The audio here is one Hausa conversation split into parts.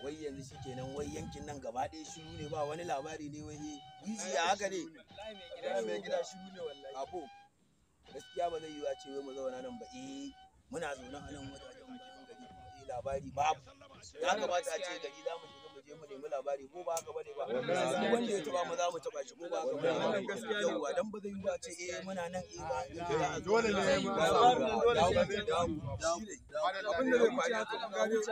wai yanzu shikenan wai yankin nan gaba ɗaya shiru ne ba wani labari ne wai wizi ya haka ne mai gida shiru ne wallahi abu gaskiya ba zai yi a ce wai mu zauna nan ba muna zaune a nan wajajen bakin gari labari babu ya kamata a ce gari za mu shiga mu je mu nemi labari ko ba haka bane ba wanda ya taba mu za mu taba shi ko ba haka bane yauwa dan ba zai yi a ce muna nan ba dole ne abin da zai faru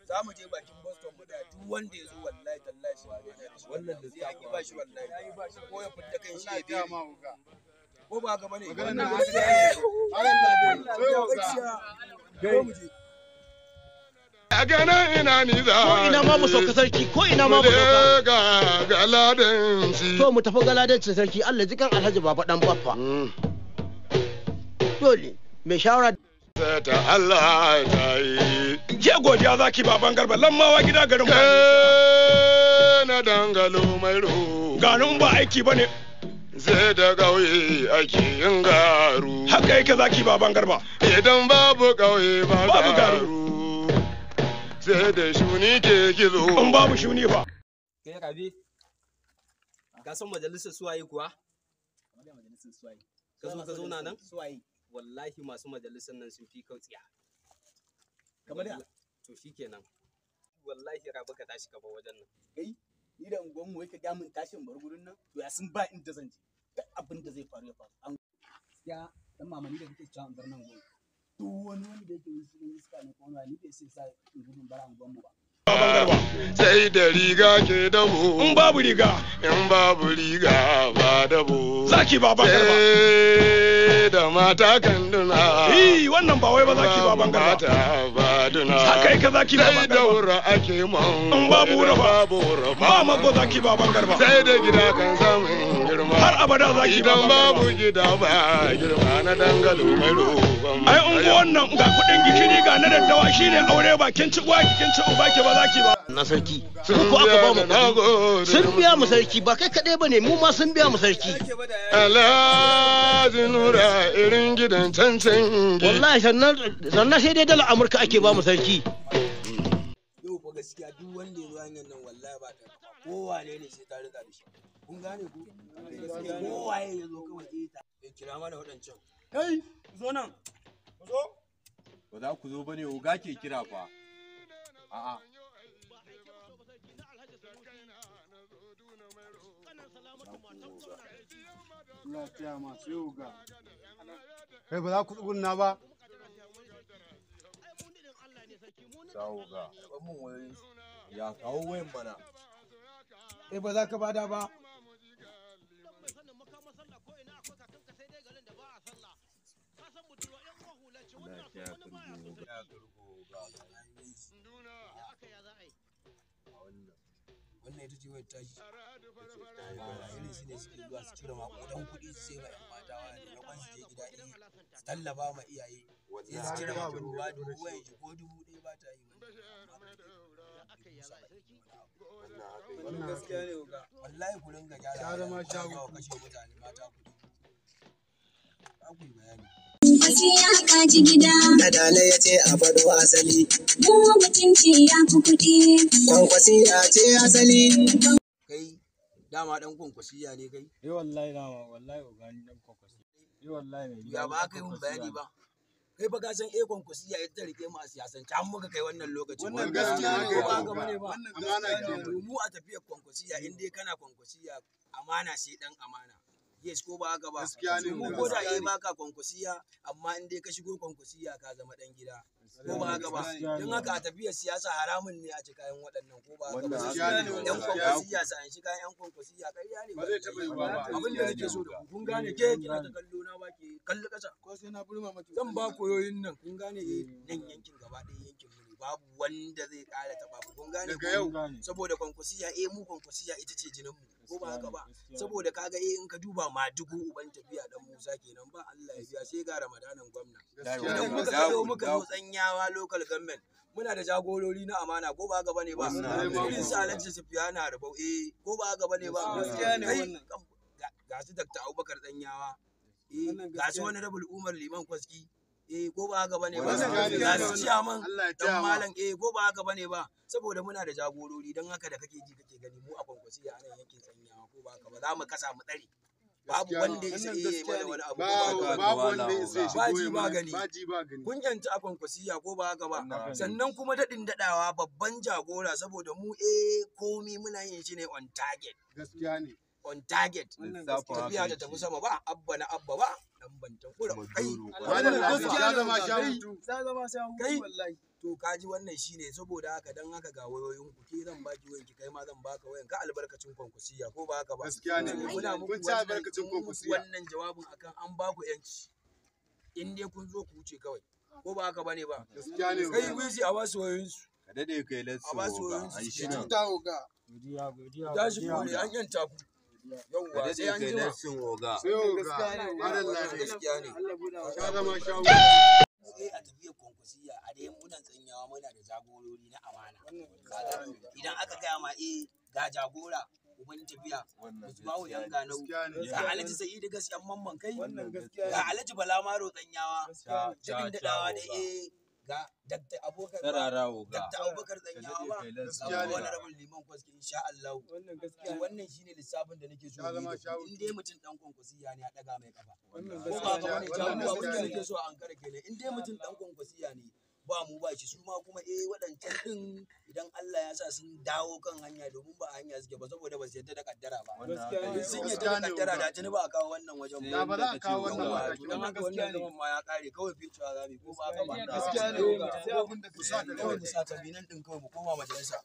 za mu je bakin Boston mu da duk wanda ya zo wallahi tallahi shi wannan da zai yi ba shi wallahi ko ya fita kan shi ya biya ko ba haka bane wannan a ganin ina ni za ko ina ma mu sauka sarki ko ina ma mu sauka ga galadanci to mu tafi galadanci sarki Allah jikan Alhaji Baba dan Baffa dole mai shawara ta Allah ta yi je godiya zaki baban garba lammawa gida garin na dangalo mai ro garin ba aiki bane zai da ƙauye ake yin garu haka yake zaki baban garba idan babu ƙauye ba babu garu sai da shuni ke gizo in babu shuni ba kai rabe ka san majalisar suwaye kuwa majalisar suwaye ka zo nan suwaye wallahi masu majalisar nan sun fi kautsiya kamar da to shikenan wallahi rabe ka tashi ka bar wajen nan kai ni da ungon mu yake ga mun tashin bar gurin nan to ya sun ba inda zan je duk abin da zai faru ya faru an ya dan mamani da kake cewa bar nan gon duk wani wanda yake yin cikin iska ne ko wani bai sai sai gudun bara ungon mu ba sai da riga ke dabo in babu riga ba dabo zaki baban garba da mata kan duna wannan ba wai ba zaki baban garba mata ba duna haka yake zaki baban sai garba daura ake man in babu wura ba mago zaki baban garba sai da gida kan samun girma har abada zaki idan baban babu gida ba girma na dangalo mai roƙon ai ungo wannan ga kudin gishiri ga na daddawa shine aure ba kin ci uwa kin ci uba ke ba zaki ba na sarki ko aka ba mu kuɗi sun biya mu sarki ba kai kaɗai ba ne mu ma sun biya mu sarki Alhaji Nura irin gidan cancan wallahi sannan sai dai dala Amurka ake ba mu sarki yau ko gaskiya duk wanda ya zo hanyar nan wallahi ba ta kowa ne sai ta rika da shi kun gane ku gaskiya kowa ya zo kawai ta kira mana wadancan kai zo nan ku zo ba za ku zo bane oga ke kira fa a'a lafiya masu yau ga kai ba za ku tsugunna ba sawo ga mun wayoyi ya kawo wayan mana kai ba za ka bada ba wannan ita ce wai tashi irin su ne suke zuwa su cire makudan kuɗi su sai ma 'yan mata wani na kwan su je gida su tallafa ma iyaye sai su cire makudan ba dubu wayan shi ko dubu ɗaya ba ta yi wannan gaskiya ne ga wallahi ku ringa gyara ta zama shago kashe mutane mata kuɗi ba ku yi bayani Wasiya kaji gida. Nadala ya ce a faɗo asali. Mu mutunci ya fi kuɗi. Kwankwasiya ce asali. Kai dama ɗan kwankwasiya ne kai? wallahi dama wallahi ogani dan kwankwasiya. Wallahi mai Ya ba ka yi mun bayani ba. Kai fa ka san kwankwasiya ita ta rike mu a siyasance an muka kai wannan lokacin. Wannan gaskiya ne ba ga bane ba. amana ke Mu a tafiyar kwankwasiya in dai kana kwankwasiya amana sai dan amana. Yes ko ba haka ba gaskiya ne mu ko da baka kwankwasiya amma in dai ka shigo kwankwasiya ka zama dan gida ko ba haka ba don haka a tafiyar siyasa haramun ne a ci kayan waɗannan ko ba haka ba yan kwankwasiya sa an shi kayan yan kwankwasiya ƙarya ne ba zai taɓa yi ba abin da nake so da kun gane ke kina ta kallo na ba ke kalli ƙasa ko sai na burma maki zan ba koyoyin nan kun gane nan yankin gaba ɗaya yankin mu ne babu wanda zai ƙara taɓa ku kun gane daga yau saboda kwankwasiya mu kwankwasiya ita ce jinin mu ko ba haka ba saboda kaga in ka duba Madugu uban tafiya dan Musa kenan ba Allah ya biya sai ga Ramadanan gwamna idan muka kado muka zo tsanyawa local government muna da jagorori na amana ko ba haka bane ba irin su Alhaji Sufiyana Rubau ko ba haka bane ba ga su Dr. Abubakar Tsanyawa ga su wani Rabul Umar Liman Kwaski ko ba haka bane ba Gaskiya ne. ga su ciyaman Allah ya dan taya ma. malam ko ba haka bane ba saboda muna da jagorori dan haka da kake ji kake gani mu a kwankwasi a nan yake tsanyawa ko ba haka ba za mu kasa mu tsare babu wanda ya isa mana wani abu babu wanda ya isa ba shigo ji ba gani ba ji ba gani kun yanta a kwankwasiya ko ba haka ba Wannan sannan kuma daɗin daɗawa babban jagora saboda mu komi muna yin shi ne on target gaskiya ne on target tafiya ta tafi sama ba abba na abba ba dan bantan kura kai wannan gaskiya zama sha kai mutu kai to kaji wannan shine saboda haka dan haka ga wayoyin ku ke zan baki wayan ki kai ma zan baka wayan ka albarkacin kwankwasiya ko ba haka ba gaskiya ne muna muku kun ci albarkacin kwankwasiya wannan jawabin akan an baku yanci in dai kun zo ku wuce kawai ko ba haka bane ba gaskiya ne kai wizi a wasu wayoyin su ka dade kai let's a basu go wayoyin an su shi ta nan oga tashi kore an yanta ku yawwa sai an jima oga sai oga gaskiya ne sha zama sha a tafiyar kwankwasiya a dai munan tsanyawa muna da jagorori na amana idan aka gaya ma ga jagora uban tafiya bawo yan ganau ga alhaji sa'idu gaskiyan mamman kai ga alhaji bala maro tsanyawa cikin dadawa da ga dakta abubakar dakta abubakar tsanyawa ba ga wani rabin liman kwaski insha Allah wannan shine lissafin da nake so in dai mutum dan kwankwasiya ne a daga mai kafa ko ba ga wani jagora abin da nake so an kare kenan in dai mutum dan kwankwasiya ne ba mu ba shi su ma kuma waɗancan din idan Allah ya sa sun dawo kan hanya domin ba hanya suke ba saboda ba su yarda da kaddara ba sun yarda da kaddara da tuni ba a kawo wannan wajen ba ba za a kawo wannan ba mataki don haka wannan zaman ma ya kare kawai ficewa za mu ko ba haka ba gaskiya ne sai abin da ku sa ta kawai mu sa ta binan din kawai mu koma majalisa